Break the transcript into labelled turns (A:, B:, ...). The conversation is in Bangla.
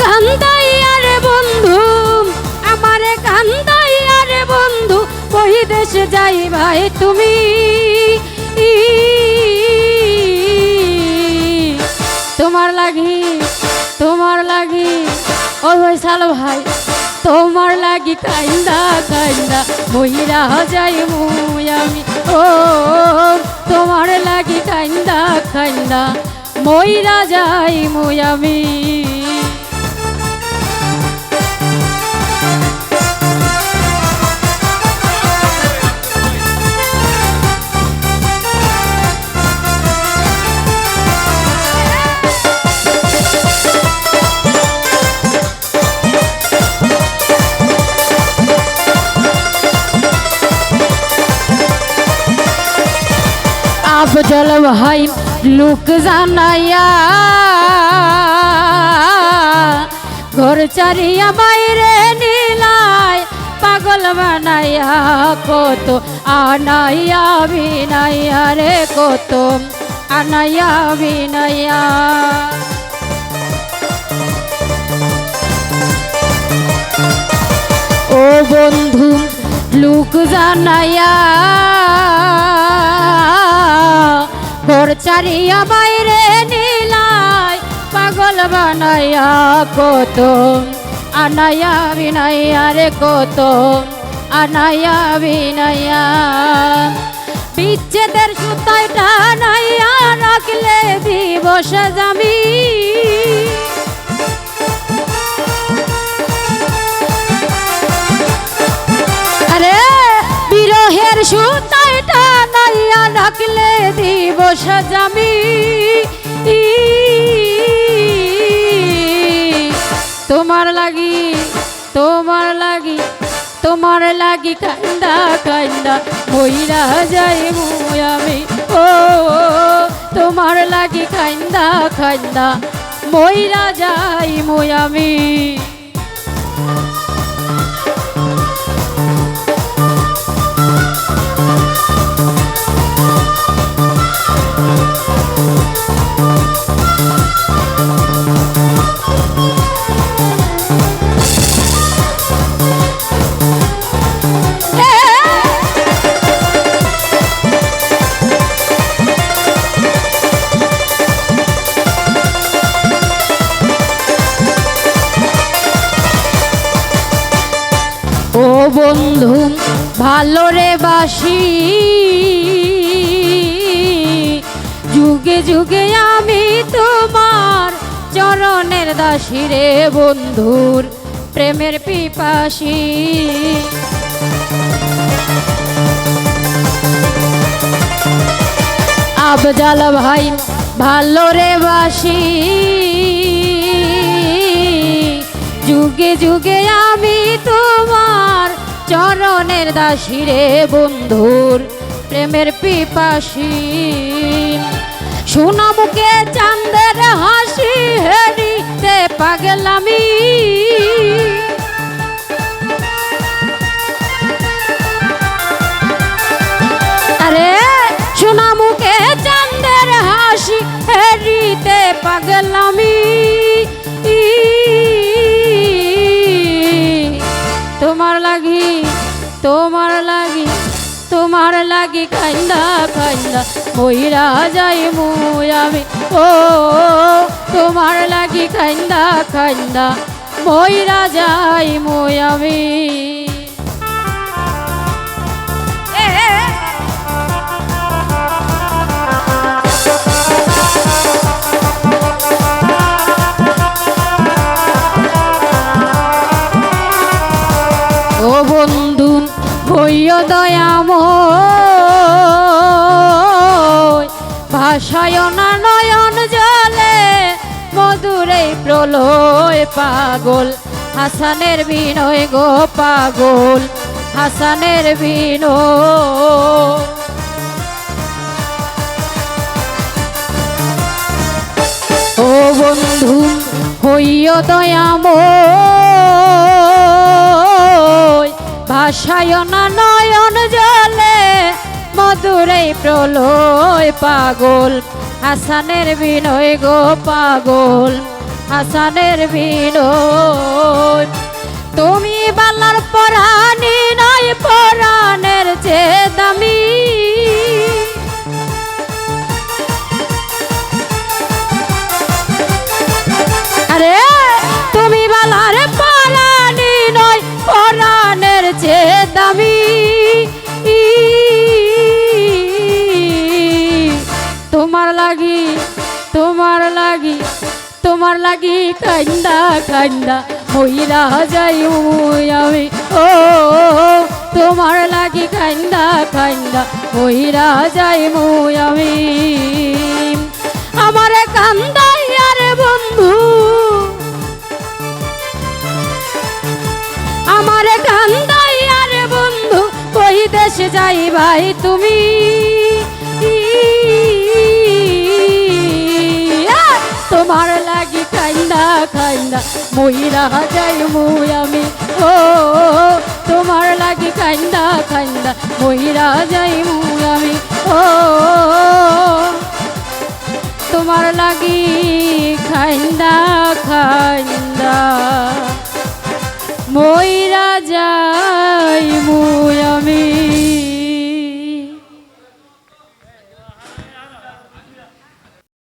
A: কান্দাইয়া রে বন্ধু, আমারে কান্দাইয়া রে বন্ধু, ওই দেশে যাই ভাই তুমি। তোমার লাগি ও ভাই সাল ভাই, তোমার লাগি কাইন্দা কাইন্দা মহিরা যাই মুই আমি। ও তোমার লাগি কাইন্দা কাইন্দা মহিরা যাই মুই আমি। আফজল ভাই লোক জানাইয়া ঘর চারিয়া বাইরে নিলাই, পাগল বানাইয়া কত আনাইয়া বিনাইয়া রে, কত আনাইয়া বিনাইয়া। ও বন্ধু লোক জানাইয়া ঘর চারিয়া বাইরে নিলাই, পাগল বানাইয়া কত আনাইয়া বিনাইয়া রে, কত আনাইয়া বিনাইয়া। বিচ্ছেদের সুতায় টানাইয়া রাখলে দিবস জামি, আরে বিরহের সুতায় টানাইয়া রাখলে দিবস জামি। তোমার লাগি কান্দা কান্দা মইরা যাই মুই আমি। ও তোমার লাগি কান্দা কান্দা মইরা যাই মুই আমি। ও বন্ধু ভালো রে বাসি, যুগে যুগে আমি তোমার চরণের দাসী রে, বন্ধুর প্রেমের পিপাসী। আফজল ভাই ভালো রে বাসি, যুগে যুগে আমি তোমার চরণের দাসী রে, বন্ধুর প্রেমের পিপাসী। সোনা মুখে চাঁদের হাসি হেরিতে পাগলামি, আরে সোনা মুখে চাঁদের হাসি হেরিতে পাগলামি। তোমার লাগি কান্দা কান্দা মইরা যাই মুই আমি। ও তোমার লাগি কান্দা কান্দা মইরা যাই মুই আমি। ও বন্ধু হইও দয়াময়, ভাষায় না নয়ন জলে মধুরে প্রলয়, পাগল হাসানের বিনয় গো, পাগল হাসানের বিনয়। ও বন্ধু হইও দয়াময়, ভাষায় না নয়ন জলে মধুরে প্রলয়, পাগল হাসানের বিনয় গো, পাগল হাসানের বিনোদ তুমি বালার পরাণী নয় পরাণের চেয়ে দামি আরে তুমি বালার পরাণী নয় পরাণের চেয়ে দামি তোমার লাগি তোমার লাগি তোমার লাগি কান্দা কান্দা মহিলা যাই আমি ও তোমার লাগি কান্দা কান্দা মহিলা যাই আমি আমার কান্দাই আর বন্ধু আমার কান্দাই আর বন্ধু কই দেশে যাই ভাই তুমি তোমার লাগি কান্দা কান্দা মহিলা যাই আমি ও তোমার লাগি কান্দা কান্দা মহিলা যাই আমি ও তোমার লাগি কান্দা কান্দা মহিলা যাই আমি